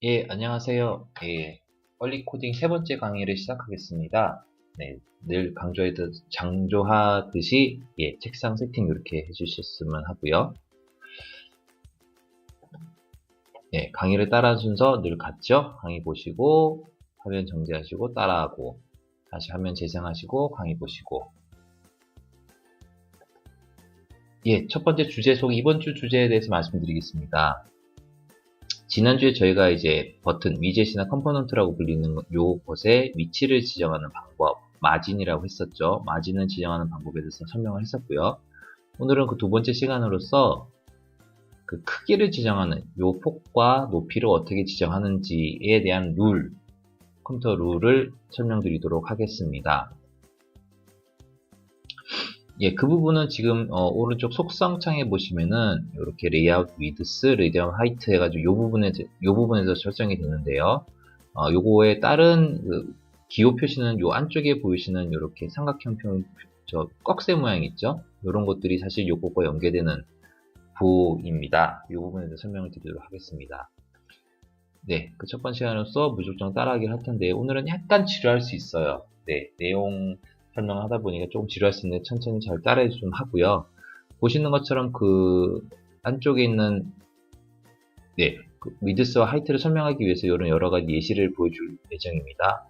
예, 안녕하세요. 예, 얼리 코딩 세 번째 강의를 시작하겠습니다. 네, 늘 강조하듯이, 예, 책상 세팅 이렇게 해주셨으면 하고요. 예, 강의를 따라하는 순서 늘 같죠? 강의 보시고, 화면 정지하시고, 따라하고, 다시 화면 재생하시고, 강의 보시고. 예, 첫 번째 주제 속 이번 주 주제에 대해서 말씀드리겠습니다. 지난주에 저희가 이제 버튼, 위젯이나 컴포넌트라고 불리는 요것의 위치를 지정하는 방법, 마진이라고 했었죠. 마진을 지정하는 방법에 대해서 설명을 했었고요. 오늘은 그 두 번째 시간으로서 그 크기를 지정하는 요 폭과 높이를 어떻게 지정하는지에 대한 룰, 컴퓨터 룰을 설명드리도록 하겠습니다. 예, 그 부분은 지금 오른쪽 속성창에 보시면은 이렇게 레이아웃 위드스, 레디언 하이트 해가지고 요 부분에서 설정이 되는데요. 요거에 따른 그 기호 표시는 요 안쪽에 보이시는 이렇게 삼각형 저 꺽쇠 모양 있죠? 이런 것들이 사실 요거과 연계되는 부입니다. 이 부분에 대해서 설명을 드리도록 하겠습니다. 네, 그 첫 번째 시간으로서 무조건 따라하기를 할 텐데 오늘은 약간 지루할 수 있어요. 네, 내용 설명을 하다 보니까 조금 지루할 수 있는데 천천히 잘 따라해 좀 하고요. 보시는 것처럼 그 안쪽에 있는 네, 그 위드스와 하이트를 설명하기 위해서 이런 여러 가지 예시를 보여줄 예정입니다.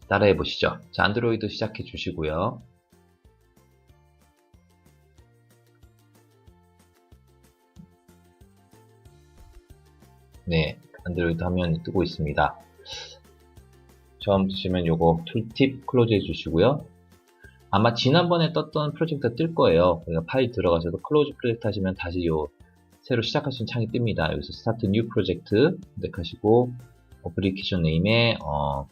따라해 보시죠. 자, 안드로이드 시작해 주시고요. 네, 안드로이드 화면이 뜨고 있습니다. 처음 쓰시면 요거 툴팁 클로즈 해주시고요. 아마 지난번에 떴던 프로젝트가 뜰 거예요. 그러니까 파일 들어가셔서 클로즈 프로젝트 하시면 다시 요 새로 시작하시는 창이 뜹니다. 여기서 스타트 뉴 프로젝트 선택하시고 어플리케이션 네임에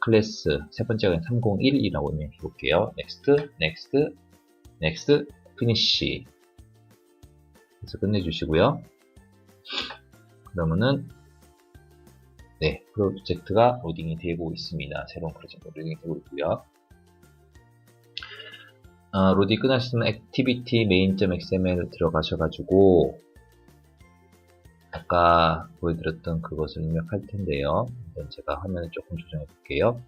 클래스 세 번째가 301이라고 입력해 볼게요. 넥스트, 넥스트, 넥스트, 피니시. 그래서 끝내주시고요. 그러면은 네, 프로젝트가 로딩이 되고 있습니다. 새로운 프로젝트가 로딩이 되고 있고요. 로딩 끝나시면 activity main.xml 들어가셔가지고 아까 보여드렸던 그것을 입력할 텐데요. 이건 제가 화면을 조금 조정해 볼게요.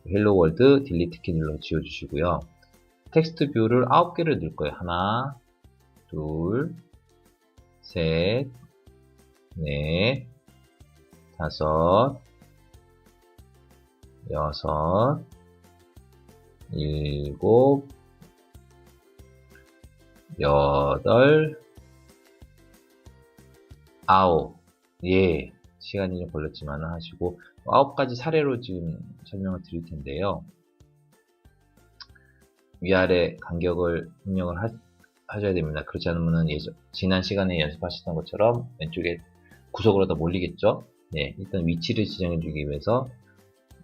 헬로 월드 딜리트 키 눌러 지워주시고요. 텍스트 뷰를 9개를 넣을 거예요. 하나, 둘, 셋, 넷, 다섯, 여섯, 일곱, 여덟, 아홉. 예, 시간이 좀 걸렸지만 하시고 9가지 사례로 지금 설명을 드릴 텐데요. 위아래 간격을 입력을 하셔야 됩니다. 그렇지 않으면 지난 시간에 연습하셨던 것처럼 왼쪽에 구석으로 다 몰리겠죠. 네, 일단 위치를 지정해 주기 위해서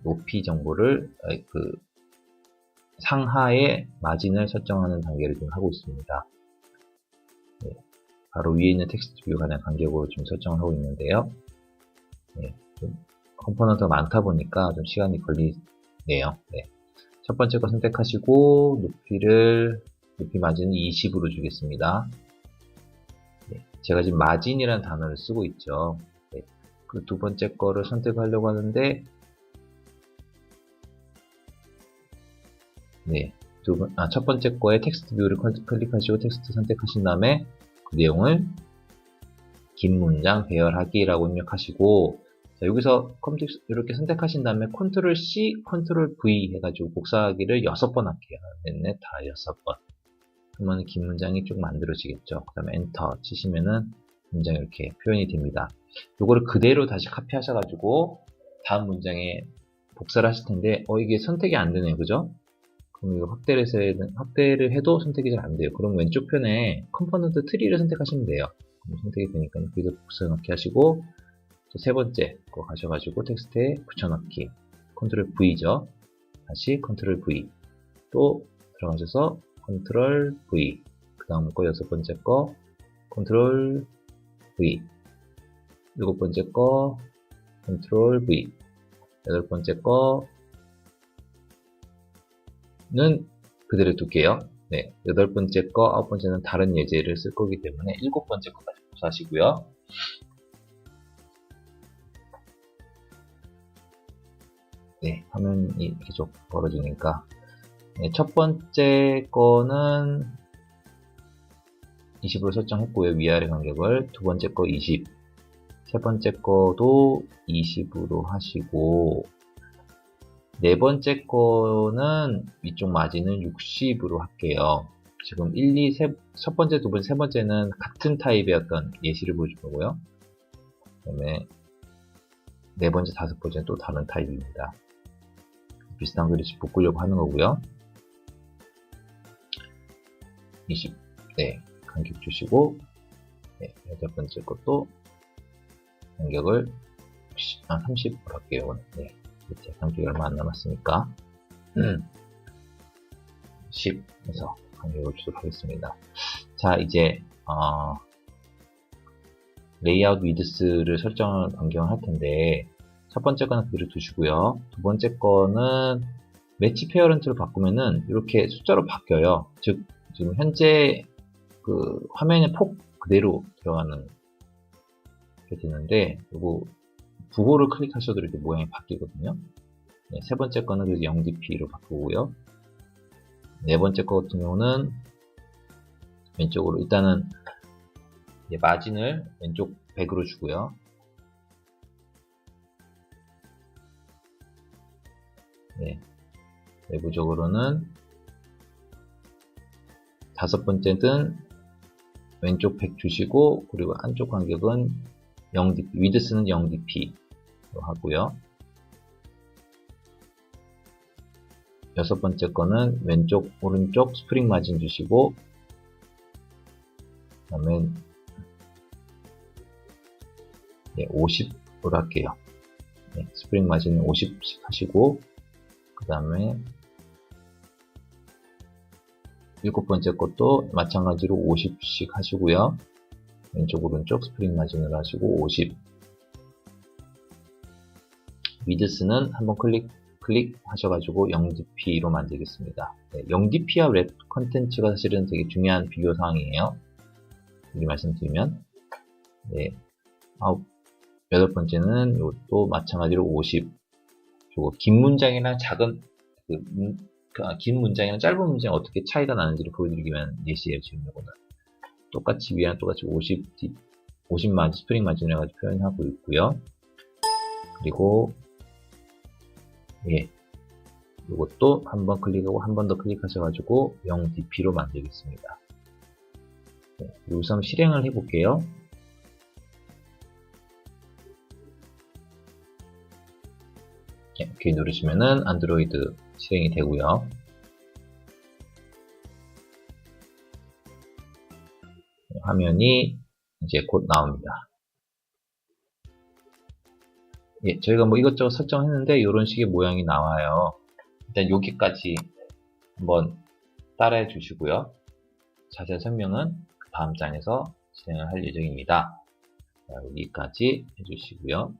높이 정보를 그 상하의 마진을 설정하는 단계를 지금 하고 있습니다. 네, 바로 위에 있는 텍스트 뷰 간의 간격으로 좀 설정을 하고 있는데요. 네, 좀 컴포넌트가 많다 보니까 좀 시간이 걸리네요. 네. 첫 번째 거 선택하시고 높이 마진은 20으로 주겠습니다. 네, 제가 지금 마진이라는 단어를 쓰고 있죠. 네, 그 두 번째 거를 선택하려고 하는데 네, 첫 번째 거에 텍스트 뷰를 클릭하시고 텍스트 선택하신 다음에 그 내용을 긴 문장 배열하기라고 입력하시고 자, 여기서 이렇게 선택하신 다음에 컨트롤 C, 컨트롤 V 해가지고 복사하기를 6번 할게요. 넷, 다 6번. 그러면 긴 문장이 쭉 만들어지겠죠. 그 다음에 엔터 치시면은 문장이 이렇게 표현이 됩니다. 요거를 그대로 다시 카피하셔가지고 다음 문장에 복사를 하실 텐데 이게 선택이 안 되네요. 그죠? 그럼 이거 확대를 해도 선택이 잘 안 돼요. 그럼 왼쪽 편에 컴포넌트 트리를 선택하시면 돼요. 선택이 되니까 여기서 복사넣기 하시고 또 세 번째 거 가셔가지고 텍스트에 붙여넣기 컨트롤 V죠. 다시 컨트롤 V 또 들어가셔서 컨트롤 V 그 다음 거 여섯 번째 거 컨트롤 V 일곱 번째 거 컨트롤 V 여덟 번째 거 그대로 둘게요. 네, 8번째 거, 9번째는 다른 예제를 쓸 거기 때문에 7번째 거까지 복사하시고요. 네, 화면이 계속 벌어지니까. 네, 첫 번째 거는 20으로 설정했고요. 위아래 간격을. 두 번째 거 20. 세 번째 거도 20으로 하시고, 네 번째 거는 위쪽 마진은 60으로 할게요. 지금 1, 2, 첫 번째, 두 번째, 세 번째는 같은 타입의 어떤 예시를 보여줄 거고요. 그 다음에 네 번째, 다섯 번째는 또 다른 타입입니다. 비슷한 그릇이 바꾸려고 하는 거고요. 20, 네, 간격 주시고, 네, 여덟 번째 것도 간격을 30으로 할게요. 네, 밑에 간격이 얼마 안 남았으니까 10에서 간격을 주도록 하겠습니다. 자, 이제 레이아웃 위드스를 설정을 변경을 할 텐데, 첫 번째 거는 그대로 두시고요. 두 번째 거는 매치 페어런트로 바꾸면은 이렇게 숫자로 바뀌어요. 즉 지금 현재 그 화면의 폭 그대로 들어가는 게 되는데, 요거 부호를 클릭하셔도 이렇게 모양이 바뀌거든요. 네, 세 번째 거는 0dp로 바꾸고요. 네 번째 거 같은 경우는 왼쪽으로 일단은 마진을 왼쪽 100으로 주고요. 네, 내부적으로는 다섯 번째는 왼쪽 100 주시고, 그리고 안쪽 간격은 0dp, 위드스는 0dp로 하고요. 여섯 번째 거는 왼쪽, 오른쪽 스프링 마진 주시고, 그 다음에 50으로 할게요. 네, 스프링 마진은 50씩 하시고, 그 다음에 일곱 번째 것도 마찬가지로 50씩 하시고요. 왼쪽 오른쪽 스프링 마진을 하시고 50. 위드스는 한번 클릭하셔가지고 0dp로 만들겠습니다. 네, 0dp와 랩 컨텐츠가 사실은 되게 중요한 비교 사항이에요. 미리 말씀드리면, 네, 여덟 번째는 이것도 마찬가지로 50. 그리고 긴 문장이랑 긴 문장이랑 짧은 문장이 어떻게 차이가 나는지를 보여드리기 위한 예시예요. 지금 이거는 똑같이 위랑 똑같이 50 마진, 스프링 마진을 해가지고 표현하고 있고요. 그리고 이것도 한번 클릭하고 한 번 더 클릭하셔가지고 0dp로 만들겠습니다. 네, 여기서 한번 실행을 해볼게요. 이렇게 누르시면은 안드로이드 실행이 되고요. 화면이 이제 곧 나옵니다. 예, 저희가 뭐 이것저것 설정했는데 이런 식의 모양이 나와요. 일단 여기까지 한번 따라해 주시고요. 자세한 설명은 그 다음 장에서 진행을 할 예정입니다. 자, 여기까지 해주시고요.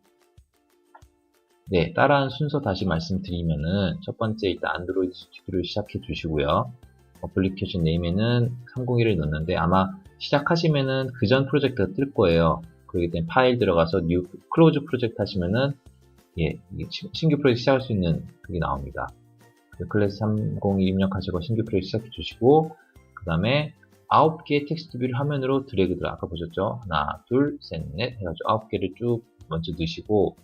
네, 따라한 순서 다시 말씀드리면은, 첫 번째 일단 안드로이드 스튜디오를 시작해 주시고요. 어플리케이션 네임에는 301을 넣는데, 아마 시작하시면은 그전 프로젝트가 뜰 거예요. 그렇기 때문에 파일 들어가서 뉴 클로즈 프로젝트 하시면은, 신규 프로젝트 시작할 수 있는 그게 나옵니다. 클래스 302 입력하시고 신규 프로젝트 시작해 주시고, 그 다음에 9개의 텍스트 뷰를 화면으로 드래그 들어, 아까 보셨죠? 하나, 둘, 셋, 넷 해가지고 9개를 쭉 먼저 넣으시고,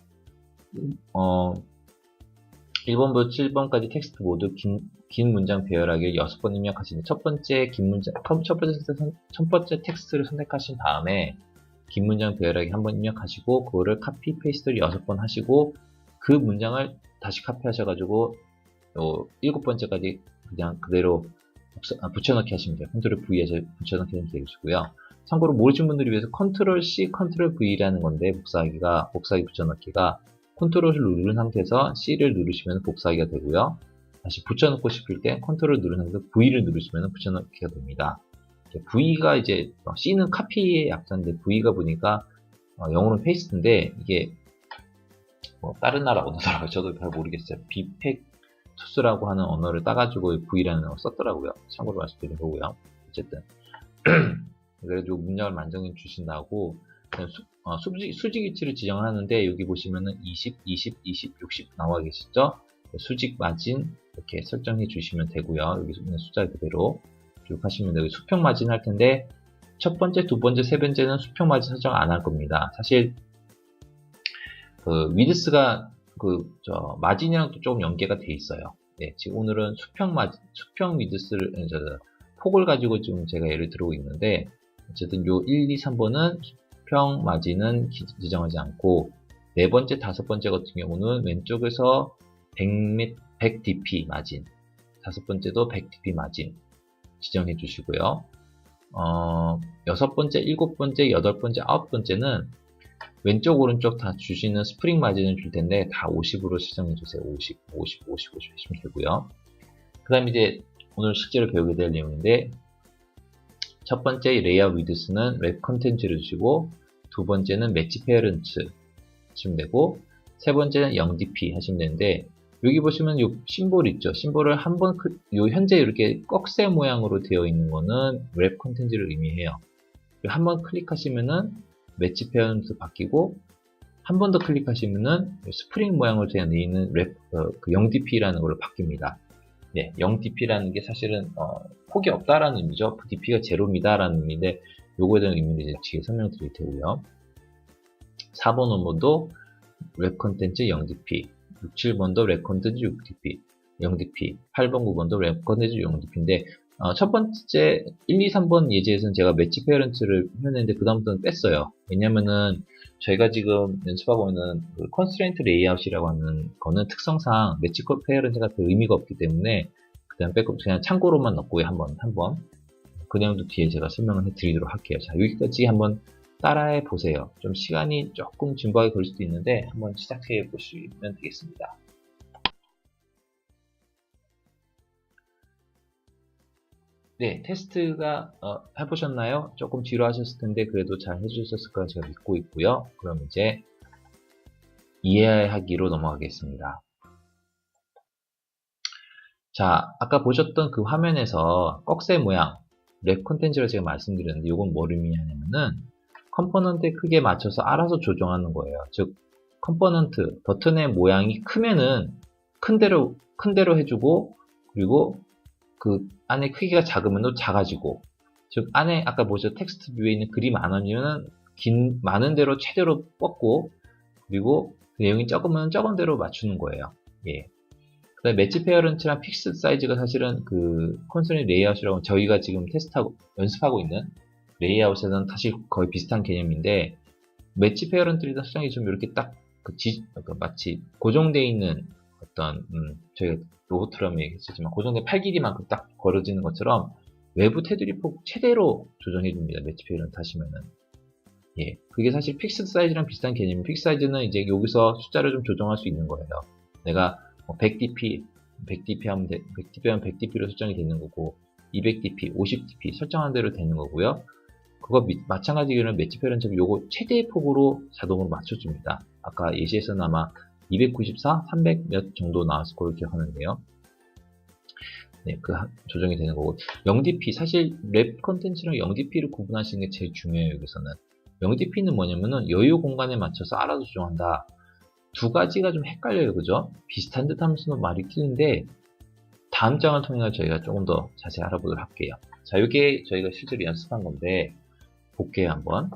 1번부터 7번까지 텍스트 모두 긴 문장 배열하기를 6번 입력하시는 첫 번째 텍스트를 선택하신 다음에 긴 문장 배열하기 한번 입력하시고, 그거를 카피 페이스트를 6번 하시고, 그 문장을 다시 카피하셔가지고 7번째까지 그냥 그대로 붙여넣기 하시면 돼요. 컨트롤 V에서 붙여넣기 하시면 되시고요. 참고로 모르신 분들을 위해서 컨트롤 C, 컨트롤 V라는 건데, 복사하기 붙여넣기가 컨트롤을 누른 상태에서 C를 누르시면 복사하기가 되고요. 다시 붙여넣고 싶을 때 컨트롤을 누른 상태에서 V를 누르시면 붙여넣기가 됩니다. V가 이제 C는 카피의 약자인데 V가 보니까 영어로는 페이스트인데, 이게 뭐 다른 나라 어느 나라가 저도 잘 모르겠어요. 비팩 투스라고 하는 언어를 따가지고 V라는 언어를 썼더라고요. 참고로 말씀드린 거고요. 어쨌든 그래가지고 문장을 만정해 주신다고 수직 위치를 지정하는데 여기 보시면은 20, 20, 20, 60 나와 계시죠? 수직 마진 이렇게 설정해 주시면 되고요. 여기 있는 숫자 그대로 쭉 하시면 되고 수평 마진 할 텐데 첫 번째, 두 번째, 세 번째는 수평 마진 설정 안 할 겁니다. 사실 그 위드스가 마진이랑 또 조금 연계가 돼 있어요. 네, 지금 오늘은 수평 위드스를 폭을 가지고 지금 제가 예를 들고 있는데 어쨌든 요 1, 2, 3번은 수평 마진은 지정하지 않고 네 번째, 다섯 번째 같은 경우는 왼쪽에서 100dp 마진, 다섯 번째도 100dp 마진 지정해 주시고요. 여섯 번째, 일곱 번째, 여덟 번째, 아홉 번째는 왼쪽, 오른쪽 다 주시는 스프링 마진을 줄 텐데 다 50으로 지정해 주세요. 50, 50, 50, 50 하시면 되고요. 그 다음에 이제 오늘 실제로 배우게 될 내용인데 첫 번째 레이아웃 위드스는 웹 컨텐츠를 주시고 두 번째는 매치 페어런트 하시면 되고 세 번째는 0dp 하시면 되는데 여기 보시면 요 심볼 있죠. 심볼을 한번 요 현재 이렇게 꺽쇠 모양으로 되어 있는 거는 웹 컨텐츠를 의미해요. 한번 클릭하시면은 매치 페어런트 바뀌고 한 번 더 클릭하시면은 스프링 모양으로 되어 있는 그 0dp라는 걸로 바뀝니다. 네, 0dp라는 게 사실은 폭이 없다라는 의미죠. dp가 제로입니다라는 의미인데 요거에 대한 의미를 이제 뒤에 설명드릴 테고요. 4번 원본도 웹 컨텐츠 0dp, 6, 7번도 웹 컨텐츠 6dp, 0dp, 8번, 9번도 웹 컨텐츠 0dp인데 첫 번째 1, 2, 3번 예제에서는 제가 매치 페어런트를 표현했는데 그 다음부터는 뺐어요. 왜냐면은 저희가 지금 연습하고 있는 그 컨스트레인트 레이아웃이라고 하는 거는 특성상 매치 페어런트가 별 의미가 없기 때문에 그냥 빼고 그냥 참고로만 넣고 한번 그 내용도 뒤에 제가 설명을 해드리도록 할게요. 자, 여기까지 한번 따라해 보세요. 좀 시간이 조금 진부하게 걸릴 수도 있는데 한번 시작해 보시면 되겠습니다. 네, 테스트가 해보셨나요? 조금 지루하셨을 텐데 그래도 잘 해주셨을 거라 제가 믿고 있고요. 그럼 이제 이해하기로 넘어가겠습니다. 자, 아까 보셨던 그 화면에서 꺽쇠 모양 랩 콘텐츠를 제가 말씀드렸는데 이건 뭘 의미하냐면은 컴포넌트의 크기에 맞춰서 알아서 조정하는 거예요. 즉 컴포넌트 버튼의 모양이 크면은 큰 대로 해주고 그리고 그 안에 크기가 작으면 또 작아지고 즉 안에 아까 보셨 텍스트 뷰에 있는 글이 많으면 많은 대로 최대로 뻗고 그리고 그 내용이 적으면 적은 대로 맞추는 거예요. 예. 그 다음에 매치 페어런트랑 픽스 사이즈가 사실은 그 콘솔 레이아웃이라고 저희가 지금 연습하고 있는 레이아웃에서는 사실 거의 비슷한 개념인데 매치 페어런트를 설정이 좀 이렇게 딱 마치 고정되어 있는 어떤 저희가 로봇처럼 얘기했었지만 고정된 팔 길이만큼 딱 걸어지는 것처럼 외부 테두리 폭 최대로 조정해 줍니다. 매치 페어런트 하시면은 예, 그게 사실 픽스 사이즈랑 비슷한 개념이에요. 픽스 사이즈는 이제 여기서 숫자를 좀 조정할 수 있는 거예요. 내가 100dp 하면 100dp로 설정이 되는 거고 200dp, 50dp 설정한 대로 되는 거고요. 그거 마찬가지로 매치 페어런트는 요거 최대의 폭으로 자동으로 맞춰줍니다. 아까 예시에서는 아마 294, 300 몇 정도 나왔을 걸로 기억하는데요. 네, 그 조정이 되는 거고 0dp 사실 랩 컨텐츠랑 0dp를 구분하시는 게 제일 중요해요. 여기서는 0dp는 뭐냐면은 여유 공간에 맞춰서 알아서 조정한다. 두 가지가 좀 헷갈려요. 그죠? 비슷한 듯 하면서도 말이 틀린데 다음 장을 통해 저희가 조금 더 자세히 알아보도록 할게요. 자, 이게 저희가 실제로 연습한 건데 볼게요. 한번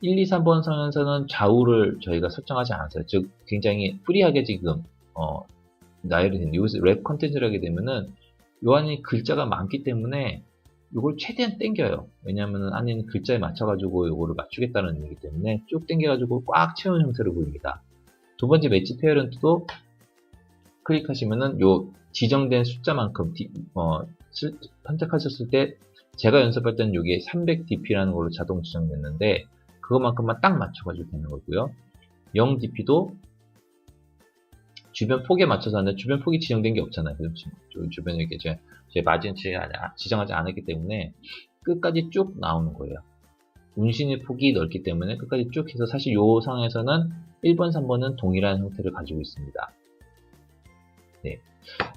1, 2, 3번 선에서는 좌우를 저희가 설정하지 않았어요. 즉 굉장히 프리하게 지금 나열이 된 여기서 랩 컨텐츠를 하게 되면은 요 안에 글자가 많기 때문에 이걸 최대한 당겨요. 왜냐하면 안에 있는 글자에 맞춰가지고 이거를 맞추겠다는 의미이기 때문에 쭉 당겨가지고 꽉 채운 형태로 보입니다. 두 번째 매치 페어런트도 클릭하시면은 요 지정된 숫자만큼 선택하셨을 때 제가 연습할 때는 이게 300dp라는 걸로 자동 지정됐는데 그것만큼만 딱 맞춰가지고 되는 거고요. 0dp도 주변 폭에 맞춰서 하는데 주변 폭이 지정된 게 없잖아요. 주변에 이렇게 제 마진 지정하지 않았기 때문에 끝까지 쭉 나오는 거예요. 운신의 폭이 넓기 때문에 끝까지 쭉 해서 사실 이 상황에서는 1번, 3번은 동일한 형태를 가지고 있습니다. 네.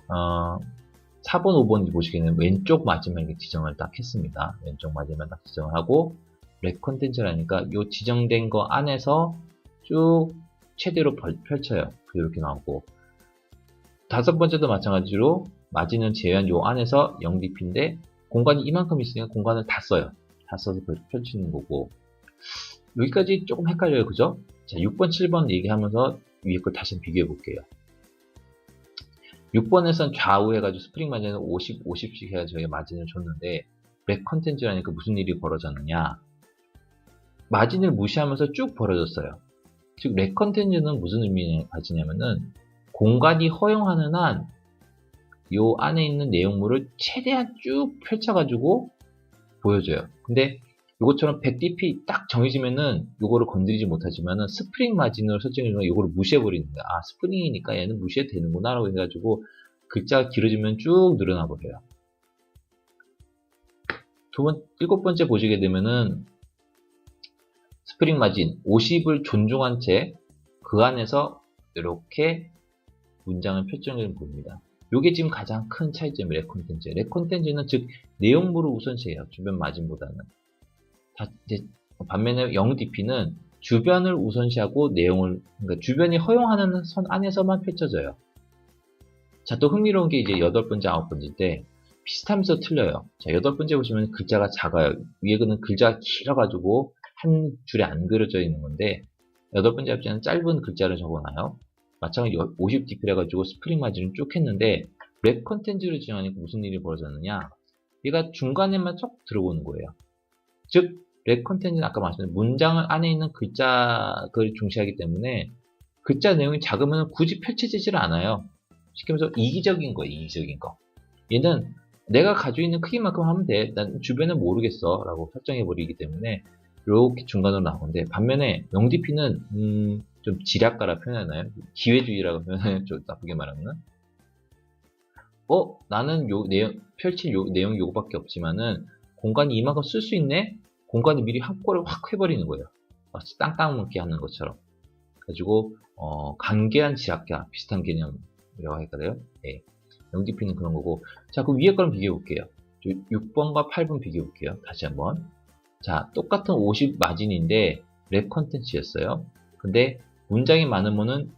4번, 5번 보시기에는 왼쪽 마지막에 지정을 딱 했습니다. 왼쪽 마지막에 딱 지정을 하고, 랩 컨텐츠라니까 요 지정된 거 안에서 쭉 최대로 펼쳐요. 이렇게 나오고, 5번째도 마찬가지로 마진은 제외한 요 안에서 0dp인데 공간이 이만큼 있으니까 공간을 다 써요. 다 써서 펼치는 거고, 여기까지 조금 헷갈려요. 그죠? 자, 6번, 7번 얘기하면서 위에 걸 다시 비교해 볼게요. 6번에선 좌우 해가지고 스프링 마진을 50, 50씩 해가지고 저희가 마진을 줬는데, 랩 컨텐츠라니까 무슨 일이 벌어졌느냐? 마진을 무시하면서 쭉 벌어졌어요. 즉, 랩 컨텐츠는 무슨 의미를 가지냐면은, 공간이 허용하는 한, 요 안에 있는 내용물을 최대한 쭉 펼쳐가지고 보여줘요. 근데 요것처럼 100dp 딱 정해지면은 요거를 건드리지 못하지만은 스프링 마진으로 설정해주면 요거를 무시해버리는 거야. 아, 스프링이니까 얘는 무시해도 되는구나 라고 해가지고 글자가 길어지면 쭉 늘어나 버려요. 7번째 보시게 되면은 스프링 마진 50을 존중한 채 그 안에서 이렇게 문장을 펼쳐내는 보입니다. 요게 지금 가장 큰 차이점이에요. 랩 콘텐츠. 랩 콘텐츠는 즉 내용물을 우선시해요. 주변 마진보다는. 반면에 0dp는 주변을 우선시하고 내용을, 그러니까 주변이 허용하는 선 안에서만 펼쳐져요. 자, 또 흥미로운 게 이제 8번째, 9번째인데 비슷하면서 틀려요. 자, 8번째 보시면 글자가 작아요. 위에는 글자가 길어가지고 한 줄에 안 그려져 있는 건데 8번째 합체는 짧은 글자를 적어놔요. 마찬가지로 50dp라 가지고 스프링 마진을 쭉 했는데 랩 컨텐츠를 지정하니까 무슨 일이 벌어졌느냐? 얘가 중간에만 쏙 들어오는 거예요. 즉, 랩 컨텐츠는 아까 말씀드린 문장 안에 있는 글자를 중시하기 때문에 글자 내용이 작으면 굳이 펼쳐지질 않아요. 쉽게 말해서 이기적인 거예요. 이기적인 거. 얘는 내가 가지고 있는 크기만큼 하면 돼. 난 주변은 모르겠어. 라고 설정해버리기 때문에 이렇게 중간으로 나오는데, 반면에 0dp는 좀 지략가라 표현하나요? 기회주의라고 표현하나요? 좀 나쁘게 말하면. 나는 펼칠 내용이 요거밖에 없지만은 공간이 이만큼 쓸 수 있네? 공간을 미리 확보를 확 해버리는 거예요. 마치 땅땅 먹기 하는 것처럼. 그래가지고 간계한 지략가 비슷한 개념이라고 할까요? 네. 0dp는 그런 거고. 자, 그럼 위에 거랑 비교해 볼게요. 6번과 8번 비교해 볼게요. 다시 한번. 자, 똑같은 50 마진인데 랩 컨텐츠였어요. 근데 문장이 많으면은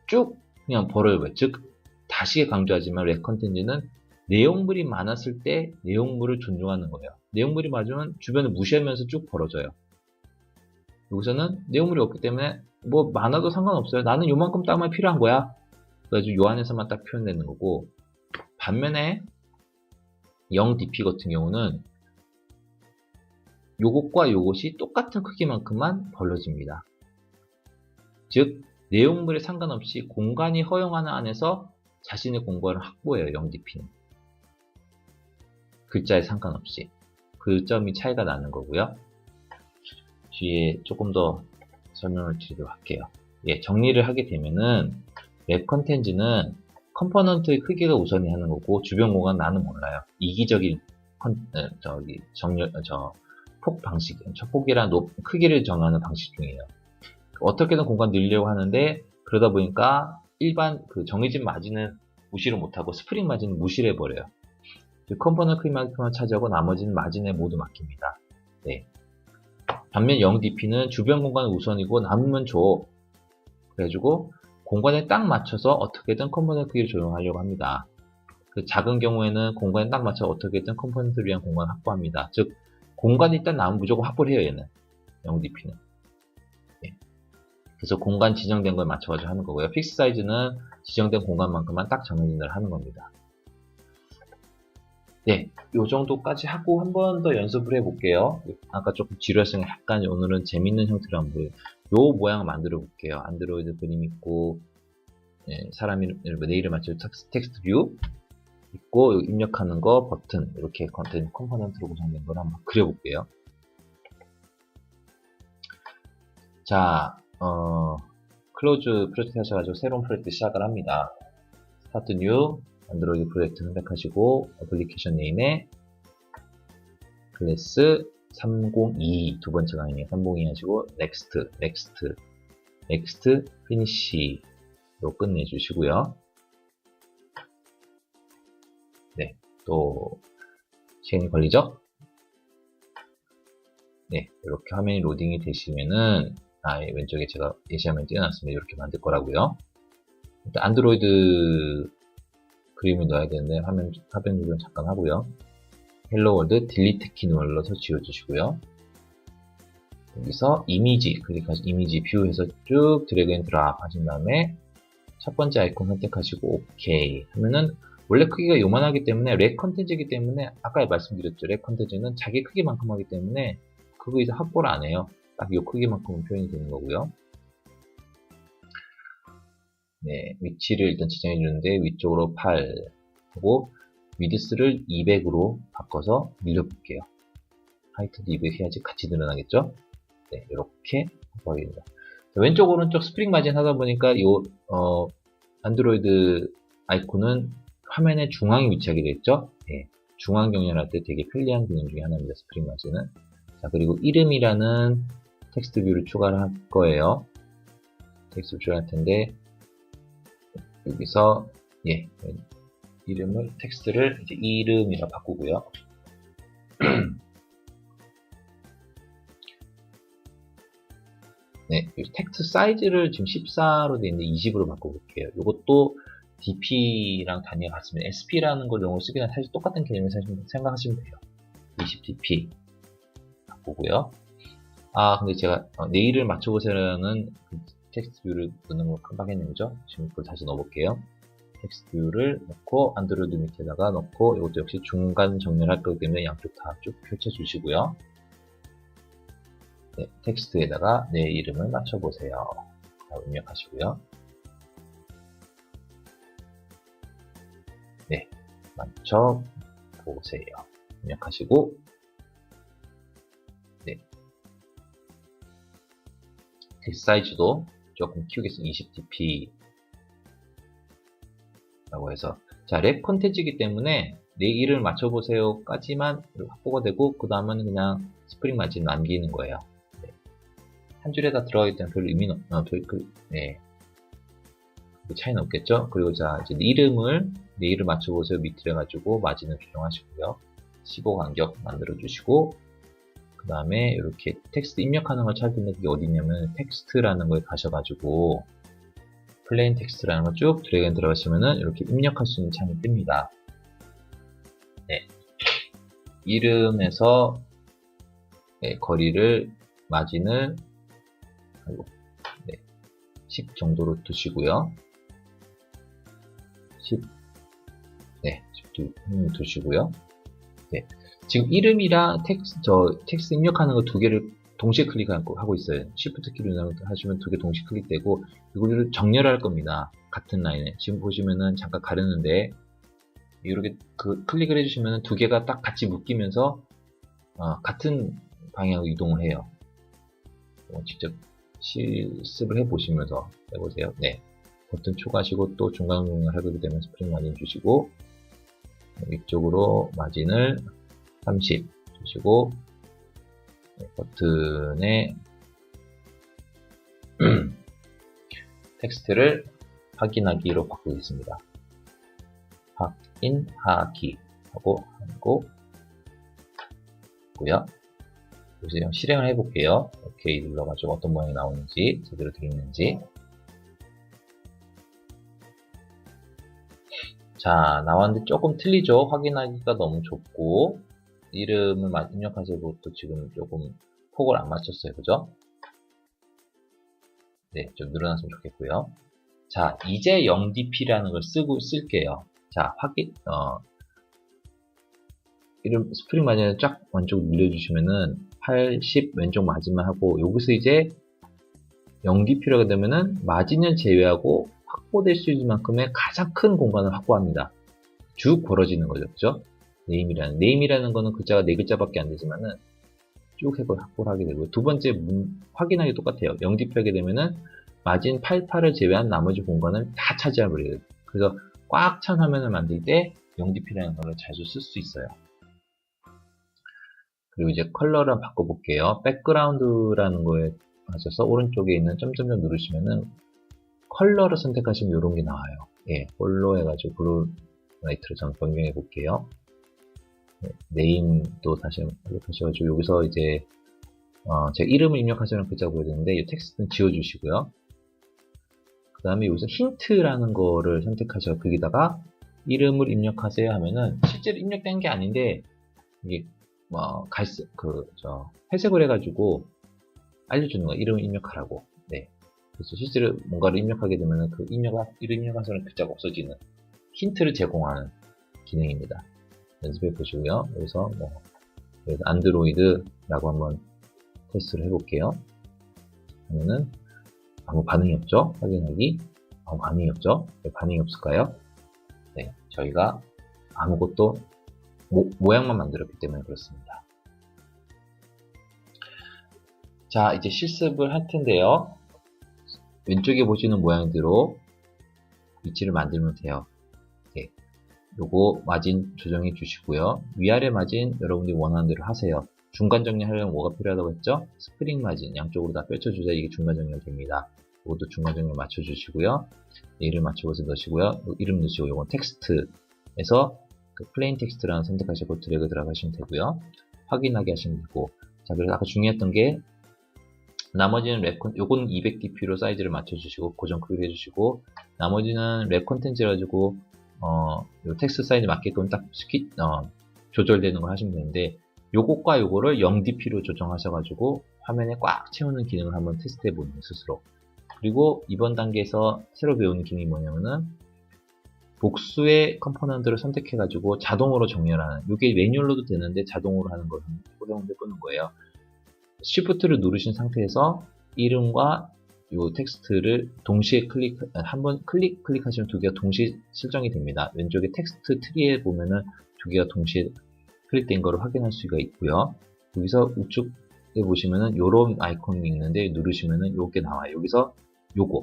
쭉 그냥 벌어요. 즉, 다시 강조하지만 랩 컨텐츠는 내용물이 많았을 때 내용물을 존중하는 거예요. 내용물이 많으면 주변을 무시하면서 쭉 벌어져요. 여기서는 내용물이 없기 때문에 뭐 많아도 상관없어요. 나는 요만큼 딱만 필요한 거야. 그래가지고 요 안에서만 딱 표현되는 거고, 반면에 0dp 같은 경우는 요것과 요것이 똑같은 크기만큼만 벌어집니다. 즉, 내용물에 상관없이 공간이 허용하는 안에서 자신의 공간을 확보해요. 0dp는. 글자에 상관없이. 그 점이 차이가 나는 거고요. 뒤에 조금 더 설명을 드리도록 할게요. 예, 정리를 하게 되면은 랩 컨텐츠는 컴포넌트의 크기가 우선이 하는 거고 주변 공간 나는 몰라요. 이기적인 폭 방식, 폭이랑 크기를 정하는 방식 중이에요. 어떻게든 공간 늘리려고 하는데 그러다 보니까 일반 정해진 마진을 무시를 못하고 스프링 마진을 무시를 해버려요. 컴포넌트 크기만큼만 차지하고 나머지는 마진에 모두 맡깁니다. 네. 반면 0dp는 주변 공간은 우선이고 남으면 줘. 그래가지고 공간에 딱 맞춰서 어떻게든 컴포넌트 크기를 조정하려고 합니다. 작은 경우에는 공간에 딱 맞춰 어떻게든 컴포넌트를 위한 공간을 확보합니다. 즉, 공간이 일단 나오면 무조건 확보를 해요, 얘는. 0dp는. 네. 그래서 공간 지정된 걸 맞춰가지고 하는 거고요. 픽스 사이즈는 지정된 공간만큼만 딱 정해진 대로 하는 겁니다. 네, 요 정도까지 하고 한 번 더 연습을 해볼게요. 아까 조금 지루했으니까 약간 오늘은 재밌는 형태로 한번 요 모양을 만들어 볼게요. 안드로이드 그림 있고, 네, 사람 이름, 내 이름 맞춰 텍스트 뷰 있고, 입력하는 거 버튼, 이렇게 컴포넌트로 구성된 걸 한번 그려볼게요. 자, 클로즈 프로젝트 하셔가지고 새로운 프로젝트 시작을 합니다. 스타트 뉴 안드로이드 프로젝트 선택하시고 어플리케이션 네임에 클래스 302 두 번째 강의에 302 하시고 넥스트 피니시로 끝내주시고요. 네, 또 시간이 걸리죠? 네, 이렇게 화면이 로딩이 되시면은 왼쪽에 제가 예시화면 띄워놨습니다. 이렇게 만들 거라고요. 일단 안드로이드 그림을 넣어야 되는데 화면 조정 잠깐 하고요. 헬로 월드 딜리트 키 눌러서 지워주시고요. 여기서 이미지 클릭하시 이미지 뷰에서 쭉 드래그 앤 드랍 하신 다음에 첫 번째 아이콘 선택하시고 오케이 하면은 원래 크기가 요만하기 때문에 렉 컨텐츠이기 때문에 아까 말씀드렸죠. 렉 컨텐츠는 자기 크기만큼 하기 때문에 그거 이제 확보를 안 해요. 딱 요 크기만큼은 표현이 되는 거고요. 네, 위치를 일단 지정해 주는데 위쪽으로 8 하고 위드스를 200으로 바꿔서 늘려볼게요. 하이트도 200 해야지 같이 늘어나겠죠? 네, 이렇게 바꿔줍니다. 왼쪽 오른쪽 스프링 마진 하다 보니까 요 안드로이드 아이콘은 화면의 중앙에 위치하게 됐죠? 네, 중앙 경련할 때 되게 편리한 기능 중에 하나입니다. 스프링 마진은. 자, 그리고 이름이라는 텍스트 뷰를 추가를 할 거예요. 텍스트 추가할 텐데 여기서 이름을 텍스트를 이제 이름이라 바꾸고요. 네, 텍스트 사이즈를 지금 14로 되어 있는데 20으로 바꿔볼게요. 이것도 DP랑 단위가 같습니다. SP라는 걸 용어로 쓰기는 사실 똑같은 개념을 생각하시면 돼요. 20dp 바꾸고요. 근데 제가 내일을 맞춰보세요라는 텍스트 뷰를 넣는 걸 깜빡했는죠. 지금 그걸 다시 넣어볼게요. 텍스트 뷰를 넣고 안드로이드 밑에다가 넣고 이것도 역시 중간 정렬할 거기 때문에 양쪽 다 쭉 펼쳐주시고요. 네, 텍스트에다가 내 이름을 맞춰보세요. 입력하시고요. 네, 맞춰보세요. 입력하시고 네, 텍스트 사이즈도 조금 키우겠습니다. 20dp 라고 해서 자, 랩 콘텐츠이기 때문에 내 이름을 맞춰보세요 까지만 확보가 되고 그 다음은 그냥 스프링 마진 남기는 거예요. 네. 한 줄에다 들어가기 때문에 별 의미는 네. 차이는 없겠죠. 그리고 자, 이제 내 이름 맞춰보세요 밑으로 해가지고 마진을 조정하시고요. 15 간격 만들어 주시고 그 다음에 이렇게 텍스트 입력하는 걸 찾을 텐데 그게 어디냐면 텍스트라는 거에 가셔가지고 플레인 텍스트라는 걸 쭉 드래그 앤 들어가시면은 이렇게 입력할 수 있는 창이 뜹니다. 네. 이름에서 거리를 마진을 10 정도로 두시고요. 10 두시고요. 네. 지금 이름이랑 텍스트 입력하는 거 두 개를 동시에 클릭하고 있어요. Shift 키를 하시면 두 개 동시에 클릭되고 이거를 정렬할 겁니다. 같은 라인에. 지금 보시면은 잠깐 가렸는데 이렇게 클릭을 해주시면 두 개가 딱 같이 묶이면서 같은 방향으로 이동을 해요. 직접 실습을 해보시면서 해보세요. 네. 버튼 추가하시고 또 중간 공략을 하게 되면 스프링 마진 주시고 위쪽으로 마진을 30 주시고 버튼에 텍스트를 확인하기로 바꾸겠습니다. 확인하기 하고 고요. 그래서 실행을 해볼게요. 오케이 눌러가지고 어떤 모양이 나오는지 제대로 되어 있는지. 자, 나왔는데 조금 틀리죠. 확인하기가 너무 좁고 이름을 입력하세요. 또 지금 조금 폭을 안 맞췄어요. 그죠? 네, 좀 늘어났으면 좋겠고요. 자, 이제 0dp라는 걸 쓸게요. 자, 이름 스프링 마진을 쫙 왼쪽 늘려주시면은 80 왼쪽 마진만 하고 여기서 이제 0dp라고 되면은 마진을 제외하고 확보될 수 있는 만큼의 가장 큰 공간을 확보합니다. 쭉 벌어지는 거죠. 그죠? 네임이라는 거는 글자가 4글자밖에 안 되지만은 쭉 해서 확보를 하게 되고요. 두 번째 확인하기 똑같아요. 0dp 하게 되면은 마진 88을 제외한 나머지 공간을 다 차지해버려요. 그래서 꽉 찬 화면을 만들 때 0dp라는 걸 자주 쓸 수 있어요. 그리고 이제 컬러를 한번 바꿔볼게요. 백그라운드라는 거에 하셔서 오른쪽에 있는 점점점 누르시면은 컬러를 선택하시면 이런 게 나와요. 예, 홀로 해가지고 라이트로 좀 변경해 볼게요. 네, 네임도 다시 클릭하셔가지고 여기서 이제 제가 이름을 입력하시는 글자가 보여야 되는데 이 텍스트는 지워주시고요. 그 다음에 여기서 힌트라는 거를 선택하셔서 거기다가 이름을 입력하세요 하면은 실제로 입력된 게 아닌데 이게 회색을 해가지고 알려주는 거예요. 이름을 입력하라고. 네. 그래서 실제로 뭔가를 입력하게 되면 그 이름 입력하서는 글자가 없어지는 힌트를 제공하는 기능입니다. 연습해 보시고요. 여기서 안드로이드라고 한번 테스트를 해볼게요. 그러면은 아무 반응이 없죠? 확인하기. 아무 반응이 없죠? 왜 반응이 없을까요? 네, 저희가 아무것도 모양만 만들었기 때문에 그렇습니다. 자, 이제 실습을 할 텐데요. 왼쪽에 보시는 모양대로 위치를 만들면 돼요. 네, 요거 마진 조정해 주시고요. 위아래 마진 여러분들이 원하는 대로 하세요. 중간 정리하려면 뭐가 필요하다고 했죠? 스프링 마진 양쪽으로 다 펼쳐주자 이게 중간 정리가 됩니다. 이것도 중간 정리 맞춰주시고요. 이름 맞춰서 넣으시고요. 이름 넣으시고 이건 텍스트에서 그 플레인 텍스트라는 선택하시고 드래그 들어가시면 되고요. 확인하게 하시면 되고. 자, 그래서 아까 중요했던 게 나머지는 요건 200dp로 사이즈를 맞춰주시고 고정 크기를 해주시고 나머지는 랩 콘텐츠를 가지고 요 텍스트 사이즈 맞게끔 딱 조절되는 걸 하시면 되는데 요것과 요거를 0dp로 조정하셔가지고 화면에 꽉 채우는 기능을 한번 테스트해 보는 스스로. 그리고 이번 단계에서 새로 배우는 기능이 뭐냐면은 복수의 컴포넌트를 선택해가지고 자동으로 정렬하는, 이게 매뉴얼로도 되는데 자동으로 하는 걸 한번 해보는 거예요. Shift를 누르신 상태에서 이름과 요 텍스트를 동시에 한번 클릭하시면 두 개가 동시에 설정이 됩니다. 왼쪽에 텍스트 트리에 보면은 두 개가 동시에 클릭된 거를 확인할 수가 있고요. 여기서 우측에 보시면은 요런 아이콘이 있는데 누르시면은 요게 나와요. 여기서 요거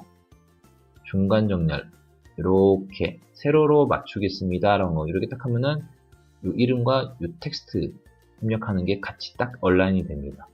중간 정렬 이렇게 세로로 맞추겠습니다 라는 거 이렇게 딱 하면은 요 이름과 요 텍스트 입력하는 게 같이 딱 얼라인이 됩니다.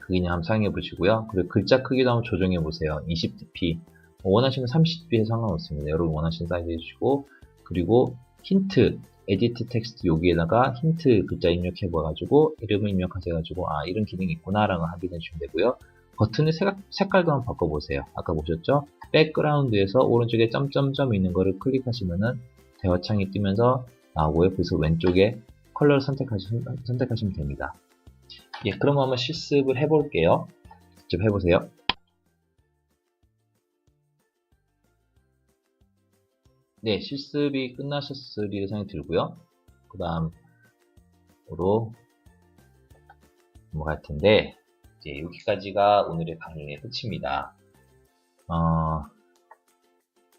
그냥 한번 사용해 보시고요. 그리고 글자 크기도 한번 조정해 보세요. 20dp 원하시는 30dp 상관없습니다. 여러분 원하시는 사이즈 해주시고, 그리고 힌트 에디트 텍스트 여기에다가 힌트 글자 입력해 봐가지고 이름을 입력하셔가지고 이런 기능이 있구나 라고 확인해 주시면 되고요. 버튼의 색깔도 한번 바꿔보세요. 아까 보셨죠? 백그라운드에서 오른쪽에 점점점 있는 거를 클릭하시면은 대화창이 뜨면서 나오고요. 그래서 왼쪽에 컬러를 선택하시면 됩니다. 예, 그럼 한번 실습을 해볼게요. 직접 해보세요. 네, 실습이 끝나셨으리 생각이 들고요. 그 다음으로 넘어갈 텐데, 이제 여기까지가 오늘의 강의의 끝입니다.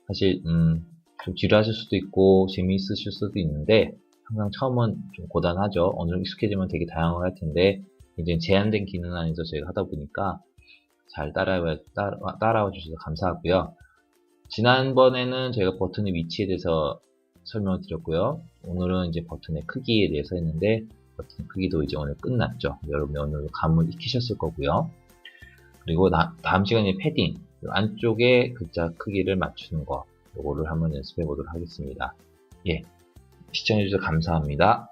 사실 좀 지루하실 수도 있고 재미있으실 수도 있는데 항상 처음은 좀 고단하죠. 어느 정도 익숙해지면 되게 다양할 할 텐데 이제 제한된 기능 안에서 저희가 하다 보니까 잘 따라와 주셔서 감사하고요. 지난번에는 저희가 버튼의 위치에 대해서 설명을 드렸고요. 오늘은 이제 버튼의 크기에 대해서 했는데 버튼 크기도 이제 오늘 끝났죠. 여러분이 오늘 감을 익히셨을 거고요. 그리고 다음 시간에 패딩 안쪽에 글자 크기를 맞추는 거 요거를 한번 연습해 보도록 하겠습니다. 예, 시청해 주셔서 감사합니다.